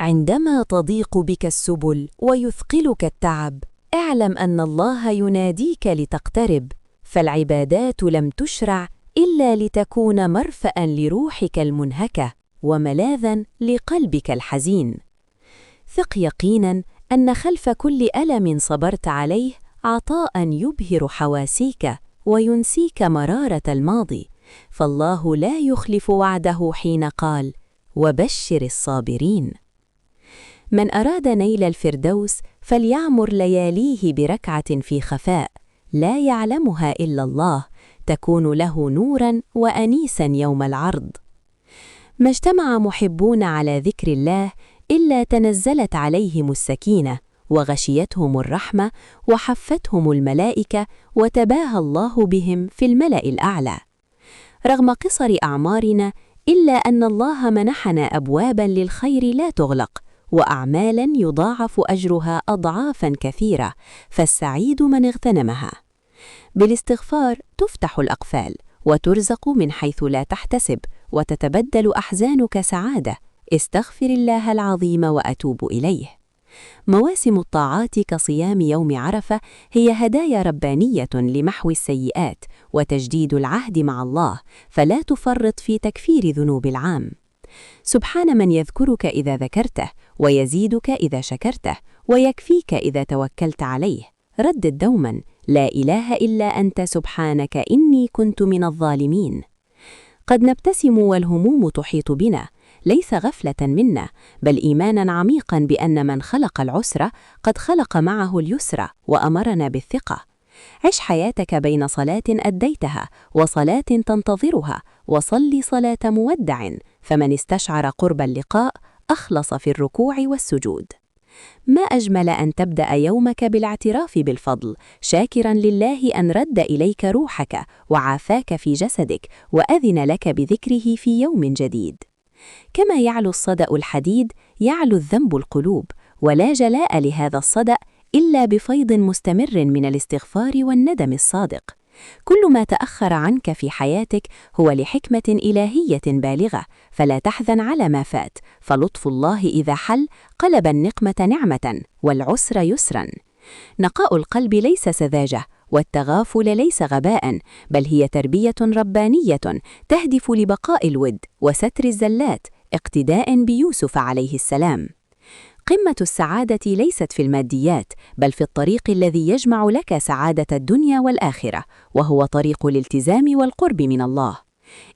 عندما تضيق بك السبل ويثقلك التعب، اعلم أن الله يناديك لتقترب، فالعبادات لم تشرع إلا لتكون مرفأ لروحك المنهكة وملاذا لقلبك الحزين. ثق يقينا أن خلف كل ألم صبرت عليه عطاء يبهر حواسيك وينسيك مرارة الماضي، فالله لا يخلف وعده حين قال: وبشر الصابرين. من أراد نيل الفردوس فليعمر لياليه بركعة في خفاء لا يعلمها إلا الله، تكون له نوراً وأنيساً يوم العرض. ما اجتمع محبون على ذكر الله إلا تنزلت عليهم السكينة وغشيتهم الرحمة وحفتهم الملائكة وتباهى الله بهم في الملأ الأعلى. رغم قصر أعمارنا إلا أن الله منحنا أبواباً للخير لا تغلق، وأعمالاً يضاعف أجرها أضعافاً كثيرة، فالسعيد من اغتنمها. بالاستغفار تفتح الأقفال وترزق من حيث لا تحتسب، وتتبدل أحزانك سعادة. استغفر الله العظيم وأتوب إليه. مواسم الطاعات كصيام يوم عرفة هي هدايا ربانية لمحو السيئات وتجديد العهد مع الله، فلا تفرط في تكفير ذنوب العام. سبحان من يذكرك إذا ذكرته، ويزيدك إذا شكرته، ويكفيك إذا توكلت عليه. ردد دوما: لا إله إلا أنت سبحانك إني كنت من الظالمين. قد نبتسم والهموم تحيط بنا، ليس غفلة منا، بل إيمانا عميقا بأن من خلق العسر قد خلق معه اليسر وأمرنا بالثقة. عش حياتك بين صلاة أديتها وصلاة تنتظرها، وصل صلاة مودع، فمن استشعر قرب اللقاء أخلص في الركوع والسجود. ما أجمل أن تبدأ يومك بالاعتراف بالفضل، شاكرا لله أن رد إليك روحك وعافاك في جسدك وأذن لك بذكره في يوم جديد. كما يعلو الصدأ الحديد يعلو الذنب القلوب، ولا جلاء لهذا الصدأ إلا بفيض مستمر من الاستغفار والندم الصادق. كل ما تأخر عنك في حياتك هو لحكمة إلهية بالغة، فلا تحزن على ما فات، فلطف الله إذا حل قلب النقمة نعمة والعسر يسرا. نقاء القلب ليس سذاجة، والتغافل ليس غباء، بل هي تربية ربانية تهدف لبقاء الود وستر الزلات، اقتداء بيوسف عليه السلام. قمة السعادة ليست في الماديات، بل في الطريق الذي يجمع لك سعادة الدنيا والآخرة، وهو طريق الالتزام والقرب من الله.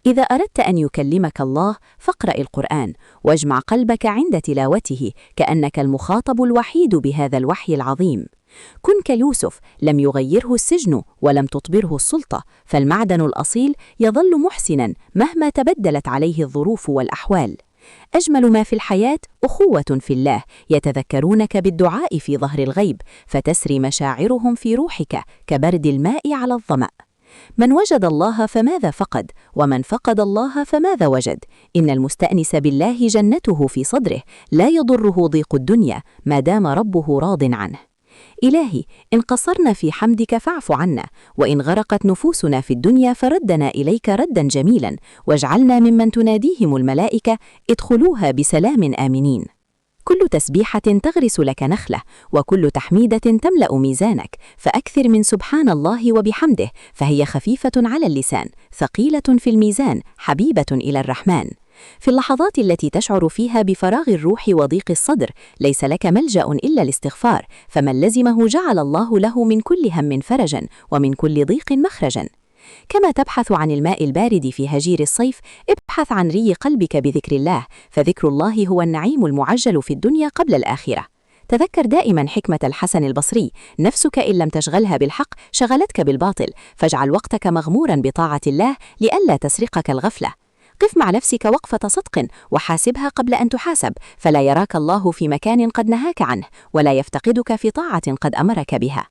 إذا أردت أن يكلمك الله فاقرأ القرآن، واجمع قلبك عند تلاوته كأنك المخاطب الوحيد بهذا الوحي العظيم. كن كيوسف، لم يغيره السجن ولم تطبره السلطة، فالمعدن الأصيل يظل محسنا مهما تبدلت عليه الظروف والأحوال. أجمل ما في الحياة أخوة في الله، يتذكرونك بالدعاء في ظهر الغيب، فتسري مشاعرهم في روحك كبرد الماء على الظمأ. من وجد الله فماذا فقد، ومن فقد الله فماذا وجد. إن المستأنس بالله جنته في صدره، لا يضره ضيق الدنيا ما دام ربه راض عنه. إلهي، إن قصرنا في حمدك فاعف عنا، وإن غرقت نفوسنا في الدنيا فردنا إليك ردا جميلا، واجعلنا ممن تناديهم الملائكة: ادخلوها بسلام آمنين. كل تسبيحة تغرس لك نخلة، وكل تحميدة تملأ ميزانك، فأكثر من سبحان الله وبحمده، فهي خفيفة على اللسان، ثقيلة في الميزان، حبيبة إلى الرحمن. في اللحظات التي تشعر فيها بفراغ الروح وضيق الصدر ليس لك ملجأ إلا الاستغفار، فمن لزمه جعل الله له من كل هم فرجا ومن كل ضيق مخرجا. كما تبحث عن الماء البارد في هجير الصيف، ابحث عن ري قلبك بذكر الله، فذكر الله هو النعيم المعجل في الدنيا قبل الآخرة. تذكر دائما حكمة الحسن البصري: نفسك إن لم تشغلها بالحق شغلتك بالباطل، فاجعل وقتك مغمورا بطاعة الله لئلا تسرقك الغفلة. قف مع نفسك وقفة صدق وحاسبها قبل أن تحاسب، فلا يراك الله في مكان قد نهاك عنه، ولا يفتقدك في طاعة قد أمرك بها.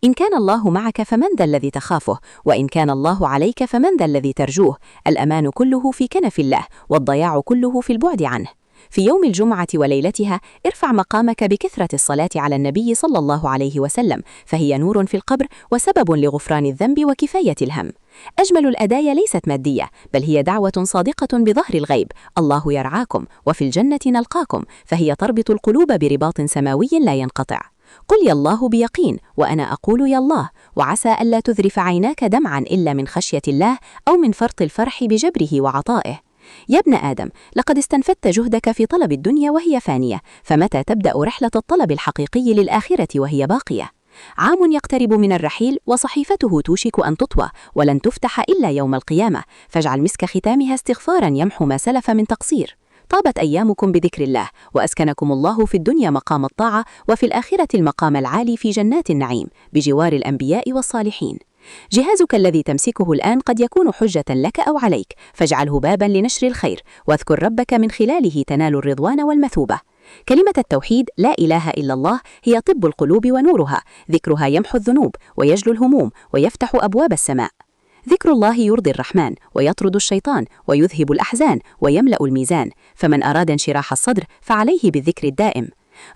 إن كان الله معك فمن ذا الذي تخافه، وإن كان الله عليك فمن ذا الذي ترجوه. الأمان كله في كنف الله، والضياع كله في البعد عنه. في يوم الجمعة وليلتها ارفع مقامك بكثرة الصلاة على النبي صلى الله عليه وسلم، فهي نور في القبر وسبب لغفران الذنب وكفاية الهم. أجمل الأدايا ليست مادية، بل هي دعوة صادقة بظهر الغيب: الله يرعاكم وفي الجنة نلقاكم، فهي تربط القلوب برباط سماوي لا ينقطع. قل يا الله بيقين، وأنا أقول يا الله، وعسى ألا تذرف عيناك دمعا إلا من خشية الله أو من فرط الفرح بجبره وعطائه. يا ابن آدم، لقد استنفدت جهدك في طلب الدنيا وهي فانية، فمتى تبدأ رحلة الطلب الحقيقي للآخرة وهي باقية؟ عام يقترب من الرحيل وصحيفته توشك أن تطوى ولن تفتح إلا يوم القيامة، فاجعل مسك ختامها استغفارا يمحو ما سلف من تقصير. طابت أيامكم بذكر الله، وأسكنكم الله في الدنيا مقام الطاعة، وفي الآخرة المقام العالي في جنات النعيم بجوار الأنبياء والصالحين. جهازك الذي تمسكه الآن قد يكون حجة لك أو عليك، فاجعله بابا لنشر الخير، واذكر ربك من خلاله تنال الرضوان والمثوبة. كلمة التوحيد لا إله إلا الله هي طب القلوب ونورها، ذكرها يمحو الذنوب ويجلو الهموم ويفتح أبواب السماء. ذكر الله يرضي الرحمن ويطرد الشيطان ويذهب الأحزان ويملأ الميزان، فمن أراد انشراح الصدر فعليه بالذكر الدائم.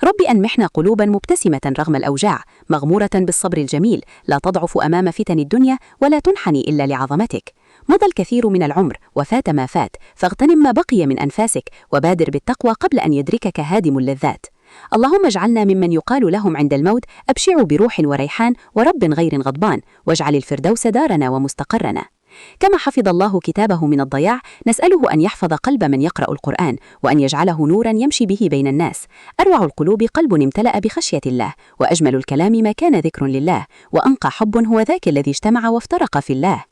رب أنمحنا قلوبا مبتسمة رغم الأوجاع، مغمورة بالصبر الجميل، لا تضعف أمام فتن الدنيا ولا تنحني إلا لعظمتك. مضى الكثير من العمر وفات ما فات، فاغتنم ما بقي من أنفاسك وبادر بالتقوى قبل أن يدركك هادم اللذات. اللهم اجعلنا ممن يقال لهم عند الموت: أبشعوا بروح وريحان ورب غير غضبان، واجعل الفردوس دارنا ومستقرنا. كما حفظ الله كتابه من الضياع، نسأله أن يحفظ قلب من يقرأ القرآن، وأن يجعله نورا يمشي به بين الناس. أروع القلوب قلب امتلأ بخشية الله، وأجمل الكلام ما كان ذكر لله، وأنقى حب هو ذاك الذي اجتمع وافترق في الله.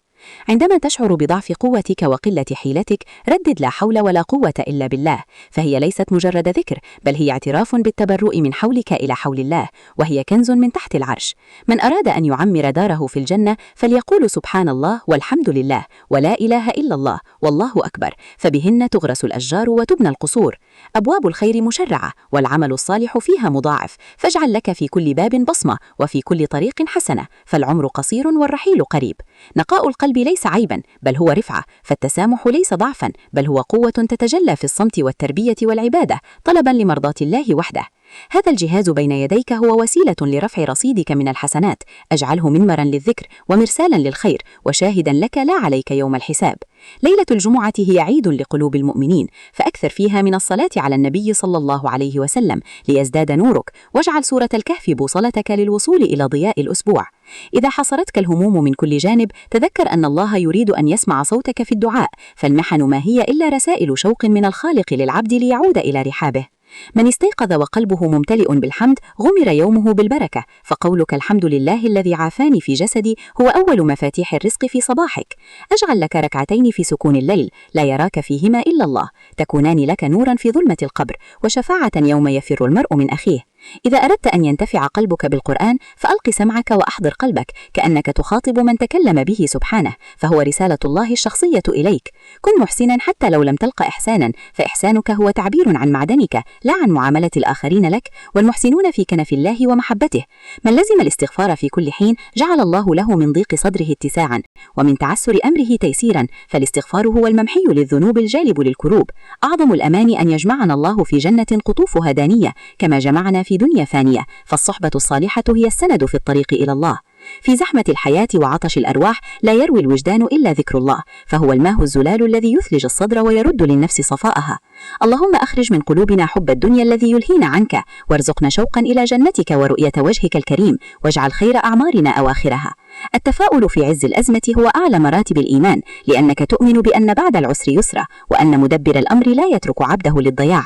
عندما تشعر بضعف قوتك وقلة حيلتك، ردد: لا حول ولا قوة إلا بالله، فهي ليست مجرد ذكر، بل هي اعتراف بالتبرؤ من حولك إلى حول الله، وهي كنز من تحت العرش. من أراد أن يعمر داره في الجنة فليقول سبحان الله والحمد لله ولا إله إلا الله والله أكبر، فبهن تغرس الأشجار وتبنى القصور. أبواب الخير مشرعة والعمل الصالح فيها مضاعف، فاجعل لك في كل باب بصمة وفي كل طريق حسنة، فالعمر قصير والرحيل قريب. نقاء القلب ليس عيبا بل هو رفعة، فالتسامح ليس ضعفا بل هو قوة تتجلى في الصمت والتربية والعبادة طلبا لمرضاة الله وحده. هذا الجهاز بين يديك هو وسيلة لرفع رصيدك من الحسنات، اجعله منبرا للذكر ومرسالا للخير وشاهدا لك لا عليك يوم الحساب. ليلة الجمعة هي عيد لقلوب المؤمنين، فأكثر فيها من الصلاة على النبي صلى الله عليه وسلم ليزداد نورك، واجعل سورة الكهف بوصلتك للوصول إلى ضياء الأسبوع. إذا حصرتك الهموم من كل جانب، تذكر أن الله يريد أن يسمع صوتك في الدعاء، فالمحن ما هي إلا رسائل شوق من الخالق للعبد ليعود إلى رحابه. من استيقظ وقلبه ممتلئ بالحمد غمر يومه بالبركة، فقولك الحمد لله الذي عافاني في جسدي هو أول مفاتيح الرزق في صباحك. أجعل لك ركعتين في سكون الليل لا يراك فيهما إلا الله، تكونان لك نورا في ظلمة القبر وشفاعة يوم يفر المرء من أخيه. إذا أردت أن ينتفع قلبك بالقرآن فألق سمعك وأحضر قلبك كأنك تخاطب من تكلم به سبحانه، فهو رسالة الله الشخصية إليك. كن محسنا حتى لو لم تلق إحسانا، فإحسانك هو تعبير عن معدنك لا عن معاملة الآخرين لك، والمحسنون في كنف الله ومحبته. من لزم الاستغفار في كل حين جعل الله له من ضيق صدره اتساعا ومن تعسر أمره تيسيرا، فالاستغفار هو الممحي للذنوب الجالب للكروب. أعظم الأمان أن يجمعنا الله في جنة قطوفها دانية كما جمعنا في دنيا فانية، فالصحبة الصالحة هي السند في الطريق إلى الله. في زحمة الحياة وعطش الأرواح لا يروي الوجدان إلا ذكر الله، فهو الماء الزلال الذي يثلج الصدر ويرد للنفس صفاءها. اللهم أخرج من قلوبنا حب الدنيا الذي يلهينا عنك، وارزقنا شوقا إلى جنتك ورؤية وجهك الكريم، واجعل خير أعمارنا أواخرها. التفاؤل في عز الأزمة هو أعلى مراتب الإيمان، لأنك تؤمن بأن بعد العسر يسرا، وأن مدبر الأمر لا يترك عبده للضياع.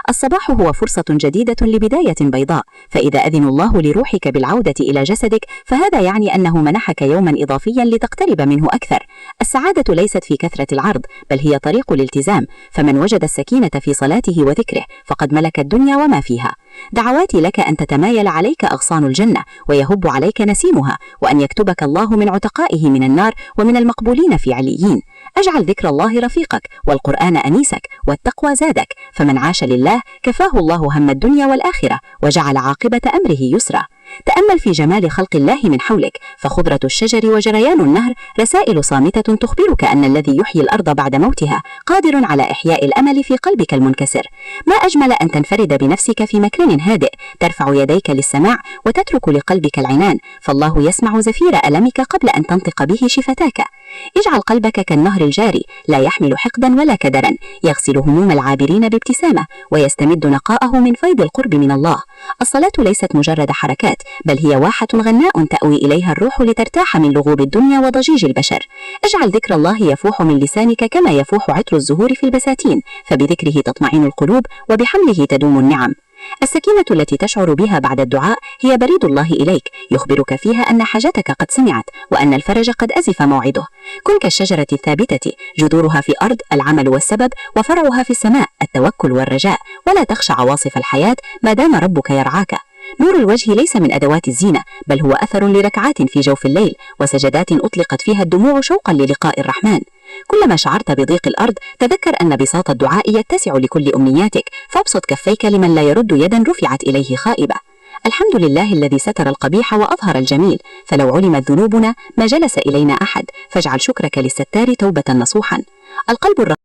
الصباح هو فرصة جديدة لبداية بيضاء، فإذا أذن الله لروحك بالعودة إلى جسدك فهذا يعني أنه منحك يوما إضافيا لتقترب منه أكثر. السعادة ليست في كثرة العرض بل هي طريق الالتزام، فمن وجد السكينة في صلاته وذكره فقد ملك الدنيا وما فيها. دعواتي لك أن تتمايل عليك أغصان الجنة ويهب عليك نسيمها، وأن يكتبك الله من عتقائه من النار ومن المقبولين في عليين. أجعل ذكر الله رفيقك والقرآن أنيسك والتقوى زادك، فمن عاش لله كفاه الله هم الدنيا والآخرة وجعل عاقبة أمره يسرا. تأمل في جمال خلق الله من حولك، فخضرة الشجر وجريان النهر رسائل صامتة تخبرك أن الذي يحيي الأرض بعد موتها قادر على إحياء الأمل في قلبك المنكسر. ما أجمل أن تنفرد بنفسك في مكان هادئ، ترفع يديك للسماع وتترك لقلبك العنان، فالله يسمع زفير ألمك قبل أن تنطق به شفتاك. اجعل قلبك كالنهر الجاري، لا يحمل حقدا ولا كدرا، يغسل هموم العابرين بابتسامة، ويستمد نقاءه من فيض القرب من الله. الصلاة ليست مجرد حركات، بل هي واحة غناء تأوي إليها الروح لترتاح من لغوب الدنيا وضجيج البشر. اجعل ذكر الله يفوح من لسانك كما يفوح عطر الزهور في البساتين، فبذكره تطمئن القلوب وبحمله تدوم النعم. السكينة التي تشعر بها بعد الدعاء هي بريد الله إليك، يخبرك فيها أن حاجتك قد سمعت، وأن الفرج قد أزف موعده. كن كالشجرة الثابتة، جذورها في أرض العمل والسبب، وفرعها في السماء التوكل والرجاء، ولا تخشى عواصف الحياة ما دام ربك يرعاك. نور الوجه ليس من أدوات الزينة، بل هو أثر لركعات في جوف الليل، وسجدات أطلقت فيها الدموع شوقا للقاء الرحمن. كلما شعرت بضيق الأرض تذكر أن بساط الدعاء يتسع لكل أمنياتك، فابسط كفيك لمن لا يرد يدا رفعت إليه خائبة. الحمد لله الذي ستر القبيح وأظهر الجميل، فلو علمت ذنوبنا ما جلس إلينا أحد، فاجعل شكرك للستار توبة نصوحا. القلب